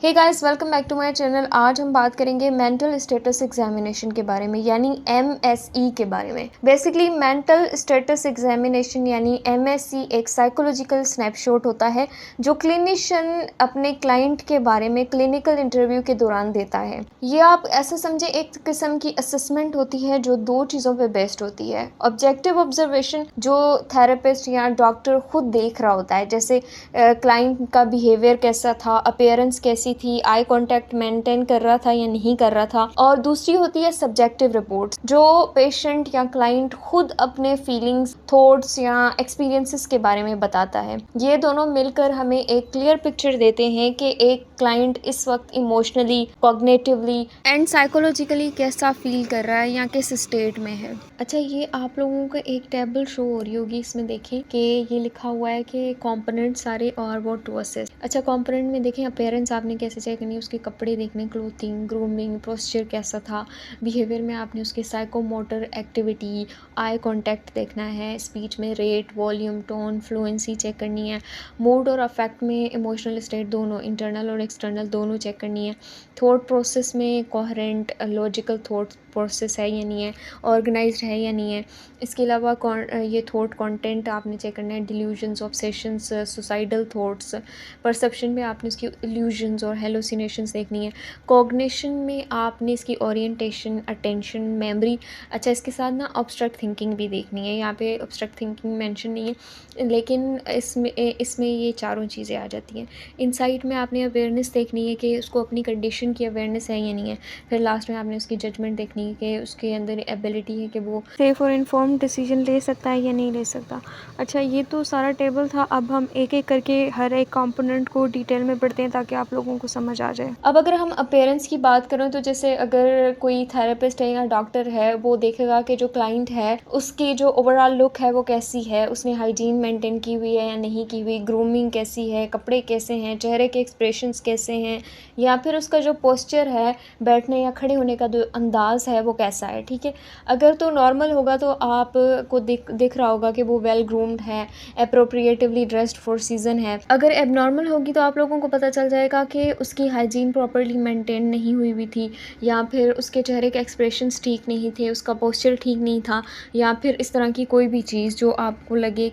Hey guys, welcome back to my channel. आज हम बात करेंगे मेंटल स्टेटस एग्जामिनेशन के बारे में, यानी एमएसई के बारे में। बेसिकली मेंटल स्टेटस एग्जामिनेशन यानी एमएसई एक साइकोलॉजिकल स्नैपशॉट होता है जो क्लिनिशियन अपने क्लाइंट के बारे में क्लिनिकल इंटरव्यू के दौरान देता है। ये आप ऐसा समझे, एक किस्म की असेसमेंट होती है जो दो चीज़ों पे बेस्ड होती है। ऑब्जेक्टिव ऑब्जर्वेशन जो थेरेपिस्ट या डॉक्टर खुद देख रहा होता है, जैसे क्लाइंट का बिहेवियर कैसा था, अपीयरेंस कैसी थी, आई कांटेक्ट मेंटेन कर रहा था या नहीं कर रहा था। और दूसरी होती है सब्जेक्टिव रिपोर्ट, जो पेशेंट या क्लाइंट खुद अपने फीलिंग्स, थॉट्स या एक्सपीरियंसेस के बारे में बताता है। ये दोनों मिलकर हमें एक क्लियर पिक्चर देते हैं कि एक क्लाइंट इस वक्त इमोशनली, कॉग्निटिवली एंड साइकोलॉजिकली कैसा फील कर रहा है या किस स्टेट में है। अच्छा, ये आप लोगों को एक टेबल शो हो रही होगी, इसमें देखें कि ये लिखा हुआ है कि कंपोनेंट सारे और वो टू असेस। अच्छा, कंपोनेंट में देखें अपीयरेंस आपने कैसे चेक करनी है, उसके कपड़े देखने, क्लोथिंग, ग्रूमिंग, पोस्चर कैसा था। बिहेवियर में आपने उसके साइकोमोटर एक्टिविटी, आई कांटेक्ट देखना है। स्पीच में rate, volume, tone, fluency check करनी है। मूड और अफेक्ट में इमोशनल स्टेट दोनों, इंटरनल और एक्सटर्नल दोनों चेक करनी है। थॉट प्रोसेस में कोहेरेंट लॉजिकल थॉट प्रोसेस है या नहीं है, ऑर्गेनाइज्ड है या नहीं है। इसके अलावा ये थॉट कंटेंट आपने चेक करना है। Delusions, obsessions, suicidal thoughts. Perception में आपने उसकी इल्यूजन्स और हेलुसिनेशंस देखनी है। कॉग्निशन में आपने इसकी ओरिएंटेशन, अटेंशन, मेमोरी। अच्छा, इसके साथ ना ऑब्स्ट्रैक्ट थिंकिंग भी देखनी है। यहाँ पे ऑब्स्ट्रैक्ट थिंकिंग मेंशन नहीं है, लेकिन इसमें ये चारों चीज़ें आ जाती हैं। इनसाइट में आपने अवेयरनेस देखनी है कि उसको अपनी कंडीशन की अवेयरनेस है या नहीं है। फिर लास्ट में आपने उसकी जजमेंट देखनी है कि उसके अंदर एबिलिटी है कि वो सेफ और इन्फॉर्म डिसीजन ले सकता है या नहीं ले सकता। अच्छा, ये तो सारा टेबल था। अब हम एक एक करके हर एक कंपोनेंट को डिटेल में पढ़ते हैं ताकि आप लोगों को समझ आ जाए। अब अगर हम अपीयरेंस की बात करें तो जैसे अगर कोई थेरेपिस्ट है या डॉक्टर है, वो देखेगा कि जो क्लाइंट है उसकी जो ओवरऑल लुक है वो कैसी है, उसने हाइजीन मेंटेन की हुई है या नहीं की हुई, ग्रूमिंग कैसी है, कपड़े कैसे हैं, चेहरे के एक्सप्रेशंस कैसे हैं, या फिर उसका जो पोस्चर है, बैठने या खड़े होने का जो अंदाज है वो कैसा है। ठीक है, अगर तो नॉर्मल होगा तो आपको दिख रहा होगा कि वो वेल ग्रूम्ड है, अप्रोप्रिएटिवली ड्रेस्ड फॉर सीजन है। अगर एबनॉर्मल होगी तो आप लोगों को पता चल जाएगा कि उसकी हाइजीन प्रॉपर्ली मेंटेन नहीं हुई थी, या फिर उसके चेहरे के एक्सप्रेशंस ठीक नहीं थे, उसका पोस्चर ठीक नहीं था, या फिर इस तरह की कोई भी चीज़ जो आपको लगे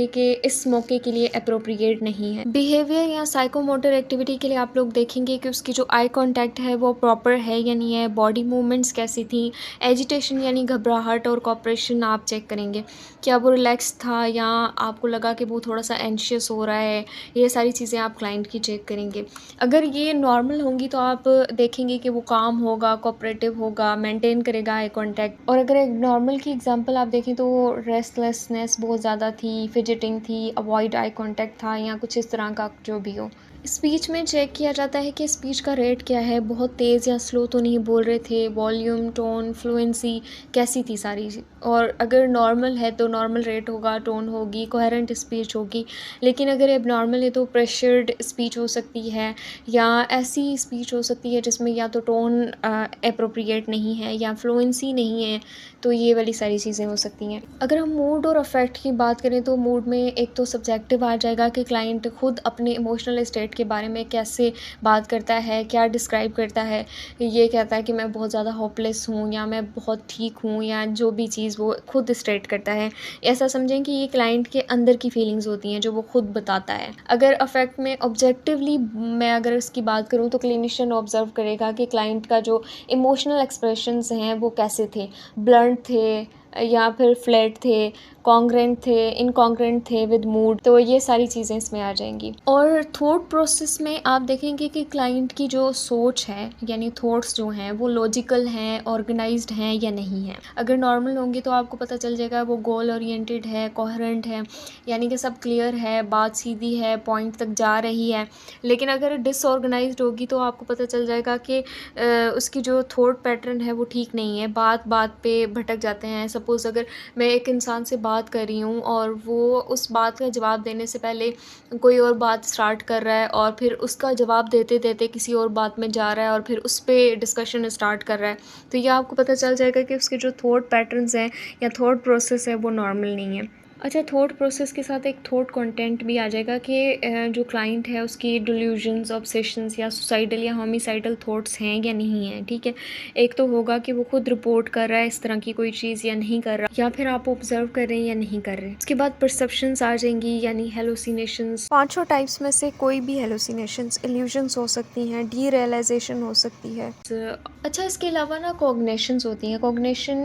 कि इस मौके के लिए अप्रोप्रिएट नहीं है। बिहेवियर या साइकोमोटर एक्टिविटी के लिए आप लोग देखेंगे कि उसकी जो आई कांटेक्ट है वो प्रॉपर है या नहीं है, बॉडी मूवमेंट्स कैसी थी, एजिटेशन यानी घबराहट और कॉपरेशन आप चेक करेंगे, क्या वो रिलैक्स था या आपको लगा कि वो थोड़ा सा एंशियस हो रहा है। ये सारी चीज़ें आप क्लाइंट की चेक करेंगे। अगर ये नॉर्मल होंगी तो आप देखेंगे कि वो काम होगा, कोऑपरेटिव होगा, मेंटेन करेगा आई कांटेक्ट। और अगर एक नॉर्मल की एग्जांपल आप देखें तो रेस्टलेसनेस बहुत ज़्यादा थी, फिजिटिंग थी, अवॉइड आई कांटेक्ट था, या कुछ इस तरह का जो भी हो। स्पीच में चेक किया जाता है कि स्पीच का रेट क्या है, बहुत तेज़ या स्लो तो नहीं बोल रहे थे, वॉल्यूम, टोन, फ्लुएंसी कैसी थी सारी। और अगर नॉर्मल है तो नॉर्मल रेट होगा, टोन होगी, कोहेरेंट स्पीच होगी। लेकिन अगर एबनॉर्मल है तो प्रेशर्ड स्पीच हो सकती है, या ऐसी स्पीच हो सकती है जिसमें या तो टोन अप्रोप्रिएट नहीं है या फ्लुएंसी नहीं है। तो ये वाली सारी चीज़ें हो सकती हैं। अगर हम मूड और अफेक्ट की बात करें तो मूड में एक तो सब्जेक्टिव आ जाएगा कि क्लाइंट खुद अपने इमोशनल स्टेट के बारे में कैसे बात करता है, क्या डिस्क्राइब करता है। ये कहता है कि मैं बहुत ज़्यादा होपलेस हूँ, या मैं बहुत ठीक हूँ, या जो भी चीज़ वो खुद स्टेट करता है। ऐसा समझें कि ये क्लाइंट के अंदर की फीलिंग्स होती हैं जो वो खुद बताता है। अगर अफेक्ट में ऑब्जेक्टिवली मैं अगर इसकी बात करूँ तो क्लिनिशियन ऑब्जर्व करेगा कि क्लाइंट का जो इमोशनल एक्सप्रेशंस हैं वो कैसे थे, ब्लंट थे या फिर फ्लैट थे, कॉन्ग्रेंट थे, इनकॉन्ग्रेंट थे विद मूड। तो ये सारी चीज़ें इसमें आ जाएंगी। और थॉट प्रोसेस में आप देखेंगे कि क्लाइंट की जो सोच है, यानी थॉट्स जो हैं वो लॉजिकल हैं, ऑर्गेनाइज्ड हैं या नहीं है। अगर नॉर्मल होंगे तो आपको पता चल जाएगा वो गोल ओरिएंटेड है, कोहेरेंट है, यानी कि सब क्लियर है, बात सीधी है, पॉइंट तक जा रही है। लेकिन अगर डिसऑर्गेनाइज्ड होगी तो आपको पता चल जाएगा कि उसकी जो थॉट पैटर्न है वो ठीक नहीं है, बात बात पे भटक जाते हैं। सपोज़ अगर मैं एक इंसान से बात कर रही हूँ और वो उस बात का जवाब देने से पहले कोई और बात स्टार्ट कर रहा है, और फिर उसका जवाब देते देते किसी और बात में जा रहा है, और फिर उस पर डिस्कशन स्टार्ट कर रहा है, तो ये आपको पता चल जाएगा कि उसके जो थॉट पैटर्न्स हैं या थॉट प्रोसेस है वो नॉर्मल नहीं है। अच्छा, थॉट प्रोसेस के साथ एक थॉट कंटेंट भी आ जाएगा कि जो क्लाइंट है उसकी डिल्यूजन्स, ऑब्सेशंस या सुसाइडल या होमिसाइडल थॉट्स हैं या नहीं हैं, ठीक है। एक तो होगा कि वो खुद रिपोर्ट कर रहा है इस तरह की कोई चीज़ या नहीं कर रहा, या फिर आप ऑब्जर्व कर रहे हैं या नहीं कर रहे। उसके बाद परसेप्शंस आ जाएंगी, यानी हेलुसिनेशंस। पांचों टाइप्स में से कोई भी हेलुसिनेशंस, इल्यूजन्स हो सकती हैं, डी रियलाइजेशन हो सकती है। अच्छा, इसके अलावा ना कॉग्निशंस होती हैं। कॉग्निशन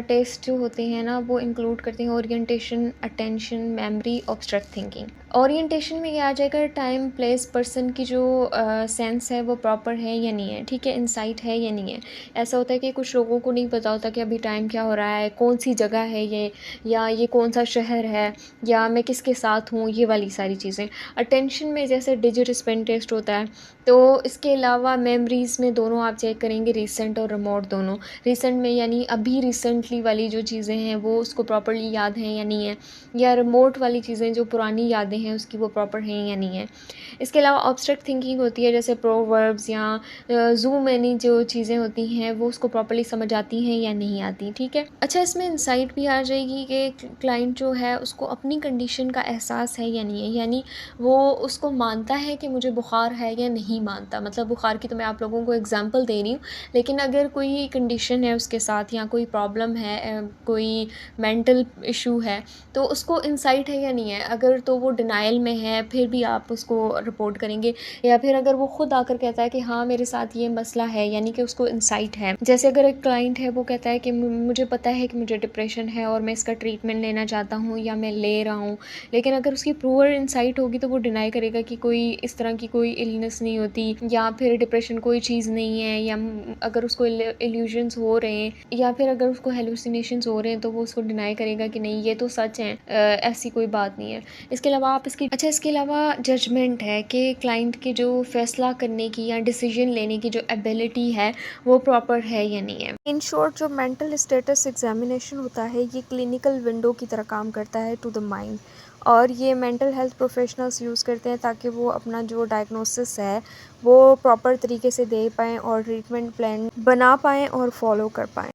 टेस्ट जो होते हैं ना, वो इंक्लूड करते हैं orientation, attention, memory, obstruct thinking. Orientation में ये आ जाएगा टाइम, प्लेस, पर्सन की जो सेंस है वो प्रॉपर है या नहीं है, ठीक है, इंसाइट है या नहीं है। ऐसा होता है कि कुछ लोगों को नहीं पता होता कि अभी टाइम क्या हो रहा है, कौन सी जगह है ये, या ये कौन सा शहर है, या मैं किसके साथ हूँ, ये वाली सारी चीज़ें। अटेंशन में जैसे डिजिट स्पेन टेस्ट होता है। तो इसके अलावा मेमोरीज़ में दोनों आप चेक करेंगे, रीसेंट और रिमोट दोनों। रीसेंट में यानी अभी रिसेंटली वाली जो चीज़ें हैं वो उसको प्रॉपर्ली याद हैं या नहीं है, या रिमोट वाली चीज़ें जो पुरानी यादें हैं उसकी वो प्रॉपर हैं या नहीं है। इसके अलावा ऑब्स्ट्रैक्ट थिंकिंग होती है, जैसे प्रोवर्ब्स या ज़ूम यानी जो चीज़ें होती हैं वो उसको प्रॉपर्ली समझ आती हैं या नहीं आती, ठीक है। अच्छा, इसमें इंसाइट भी आ जाएगी कि क्लाइंट जो है उसको अपनी कंडीशन का एहसास है या नहीं है, यानी वो उसको मानता है कि मुझे बुखार है या नहीं मानता। मतलब बुखार की तो मैं आप लोगों को एग्जांपल दे रही हूँ, लेकिन अगर कोई कंडीशन है उसके साथ या कोई प्रॉब्लम है, कोई मेंटल इशू है, तो उसको इंसाइट है या नहीं है। अगर तो वो डिनायल में है फिर भी आप उसको रिपोर्ट करेंगे, या फिर अगर वो खुद आकर कहता है कि हाँ मेरे साथ ये मसला है, यानी कि उसको इंसाइट है। जैसे अगर एक क्लाइंट है वो कहता है कि मुझे पता है कि मुझे डिप्रेशन है और मैं इसका ट्रीटमेंट लेना चाहता हूँ या मैं ले रहा हूँ, लेकिन अगर उसकी प्रूवर इंसाइट होगी तो वो डिनाई करेगा कि कोई इस तरह की कोई इलनेस नहीं होती, या फिर डिप्रेशन कोई चीज़ नहीं है, या अगर उसको इल्यूजन्स हो रहे हैं, या फिर अगर उसको हेलुसिनेशंस हो रहे हैं तो वो उसको डिनाई करेगा कि नहीं ये तो सच है, ऐसी कोई बात नहीं है। इसके अलावा आप इसके अलावा जजमेंट है कि क्लाइंट की जो फैसला करने की या डिसीजन लेने की जो एबिलिटी है वो प्रॉपर है या नहीं है। इन शॉर्ट, जो मेंटल स्टेटस एग्जामिनेशन होता है ये क्लिनिकल विंडो की तरह काम करता है टू द माइंड, और ये मेंटल हेल्थ प्रोफेशनल्स यूज़ करते हैं ताकि वो अपना जो डायग्नोसिस है वो प्रॉपर तरीके से दे पाएँ और ट्रीटमेंट प्लान बना पाएँ और फॉलो कर पाएँ।